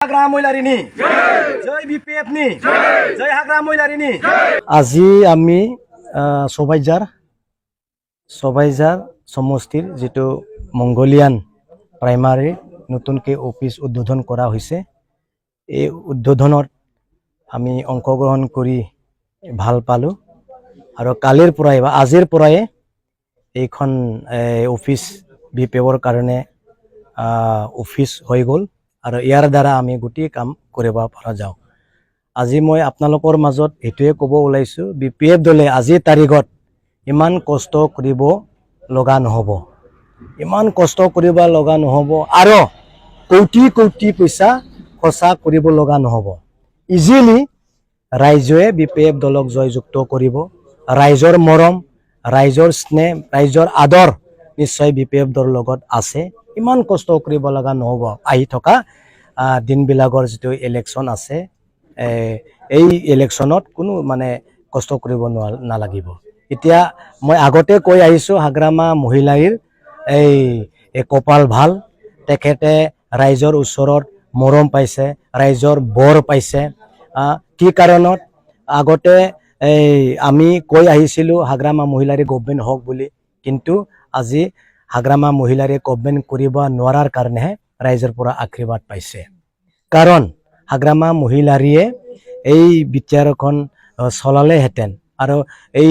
হাগ্রা মহিলারিনী জয় BPF নি জয় হাগ্রা মহিলারিনী। আজি আমি সবাইজার সমষ্টির যেটো মঙ্গলিয়ান প্রাইমারি নতুনকে অফিস উদ্বোধন করা হয়েছে। এই উদ্বোধনত আমি অংশগ্রহণ করে ভাল পালো আর কালির পরাই বা আজির পরাই এইখন অফিস বিপিএফর কারণে অফিস হয়ে গল আর ইয়ার দ্বারা আমি গোটেই কাম কৰিব পৰা যাও। আজি মই আপোনালোকৰ মাজত এটোৱে ক'ব ওলাইছো, বিপিএফ দলে আজি তাৰিখত ইমান কষ্ট কৰিব লগা নহব, ইমান কষ্ট কৰিব লগা নহব আৰু কোটি কোটি পইচা খৰচা কৰিব লগা নহব। ইজিলি ৰাইজে বিপিএফ দলক জয়যুক্ত কৰিব। ৰাইজৰ মৰম, ৰাইজৰ স্নেহ, ৰাইজৰ আদৰ নিশ্চয় বিপিএফ দলৰ লগত আছে। ইমান কষ্ট কৰিব লগা নহব। আহি থকা দিনবিলাকৰ যেটো ইলেকশন আছে, এই ইলেকশনত কোনো মানে কষ্ট কৰিব নালাগিব। এতিয়া মই আগতে কৈ আহিছো, হাগ্ৰামা মহিলাৰ এই কপাল ভাল, তেখেতে ৰাইজৰ ওচৰত মৰম পাইছে, ৰাইজৰ বৰ পাইছে। কি কাৰণত আগতে আমি কৈ আহিছিলো হাগ্ৰামা মহিলাৰে গভৰ্ণমেণ্ট হওক বুলি, কিন্তু আজি হাগ্ৰামা মহিলাৰে গভৰ্ণমেণ্ট কৰিব নোৱাৰাৰ কাৰণেহে ৰাইজৰ পৰা আশীৰ্বাদ পাইছে। কাৰণ হাগ্ৰামা মহিলাৰীয়ে এই বিটিআৰখন চলালেহেঁতেন আৰু এই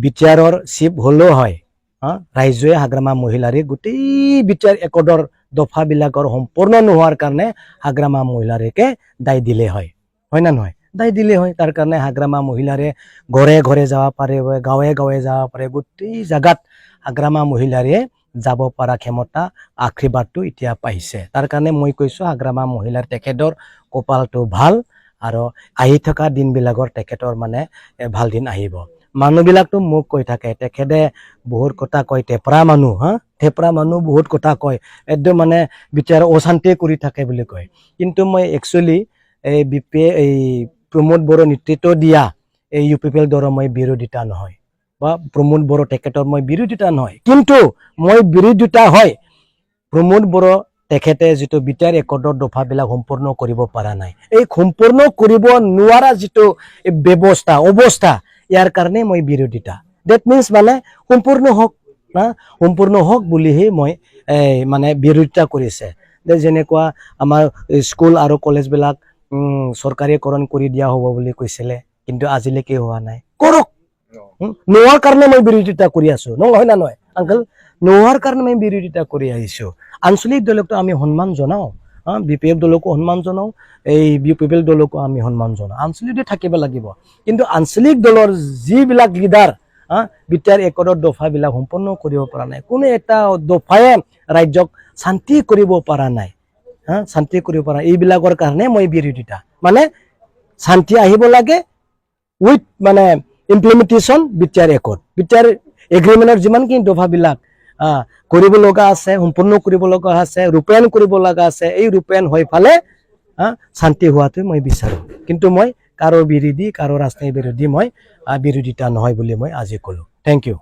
বিটিআৰৰ চিফ হলেও হয়, ৰাইজে হাগ্ৰামা মহিলাৰী গোটেই বিটিআৰ একদৰ দফাবিলাকৰ সম্পূৰ্ণ নোহোৱাৰ কাৰণে হাগ্ৰামা মহিলাৰীকে দায় দিলে হয়, হয় না নহয়? দায় দিলে হয়। তাৰ কাৰণে হাগ্ৰামা মহিলাৰে ঘৰে ঘৰে যাব পাৰে, গাঁৱে গাঁৱে যাব পাৰে, গোটেই জাগাত হাগ্ৰামা মহিলাৰে যাব পৰা ক্ষমতা আশীৰ্বাদটো এতিয়া পাইছে। তাৰ কাৰণে মই কৈছো হাগ্ৰামা মহিলাৰ তেখেতৰ কপালটো ভাল আৰু আহি থকা দিনবিলাকৰ তেখেতৰ মানে ভাল দিন আহিব। মানুহবিলাকতো মোক কৈ থাকে তেখেতে বহুত কথা কয়, টেপৰা মানুহ, টেপৰা মানুহ বহুত কথা কয়, একদম মানে বিচাৰ অশান্তি কৰি থাকে বুলি কয়। কিন্তু মই একচুৱেলি এই প্ৰমোদ বড়ো নেতৃত্ব দিয়া এই ইউপিপিএল দলৰ মই বিৰোধিতা নহয়, বা প্ৰমোদ বড়ো তেখেতৰ মই বিৰোধিতা নহয়, কিন্তু মই বিৰোধিতা হয় প্ৰমোদ বড়ো তেখেতে যেটো বিটিআৰ একদৰ দফাবিলাক সম্পূৰ্ণ কৰিব পৰা নাই। এই সম্পূৰ্ণ কৰিব নোৱাৰা যেটো ব্যৱস্থা অৱস্থা, ইয়াৰ কাৰণে মই বিৰোধিতা। ডেট মিনছ মানে সম্পূৰ্ণ হওক, সম্পূৰ্ণ হওক বুলিহে মই মানে বিৰোধিতা কৰিছে। যেনেকুৱা আমাৰ স্কুল আৰু কলেজবিলাক চৰকাৰীকৰণ কৰি দিয়া হ'ব বুলি কৈছিলে, কিন্তু আজিলৈকে হোৱা নাই। কৰক, নোহোৱাৰ কাৰণে মই বিৰোধিতা কৰি আছো, নহয় না নহয় আংকল? নোহোৱাৰ কাৰণে মই বিৰোধিতা কৰি আহিছো। আঞ্চলিক দলকতো আমি সন্মান জনাও, বিপিএফ দলকো সন্মান জনাও, এই ইউপিপিএল দলকো আমি সন্মান জনাও। আঞ্চলিকতে থাকিব লাগিব, কিন্তু আঞ্চলিক দলৰ যিবিলাক লিডাৰ বিটিআৰ একদৰ দফাবিলাক সম্পূৰ্ণ কৰিব পৰা নাই, কোনো এটা দফায়ে ৰাজ্যক শান্তি কৰিব পৰা নাই, শান্তি কৰিব পৰা, এইবিলাকৰ কাৰণে মই বিৰোধিতা। মানে শান্তি আহিব লাগে উইথ মানে ইমপ্লিমেন্টেশ্যন বিটিআৰ একট, বিটিআৰ এগ্ৰিমেণ্টৰ যিমানখিনি দফাবিলাক কৰিব লগা আছে, সম্পূৰ্ণ কৰিব লগা আছে, ৰূপায়ণ কৰিব লগা আছে, এই ৰূপায়ণ হৈ ফালে শান্তি হোৱাটো মই বিচাৰো। কিন্তু মই কাৰো বিৰোধী, কাৰো ৰাজনীতি বিৰোধী মই বিৰোধিতা নহয় বুলি মই আজি ক'লো। Thank U.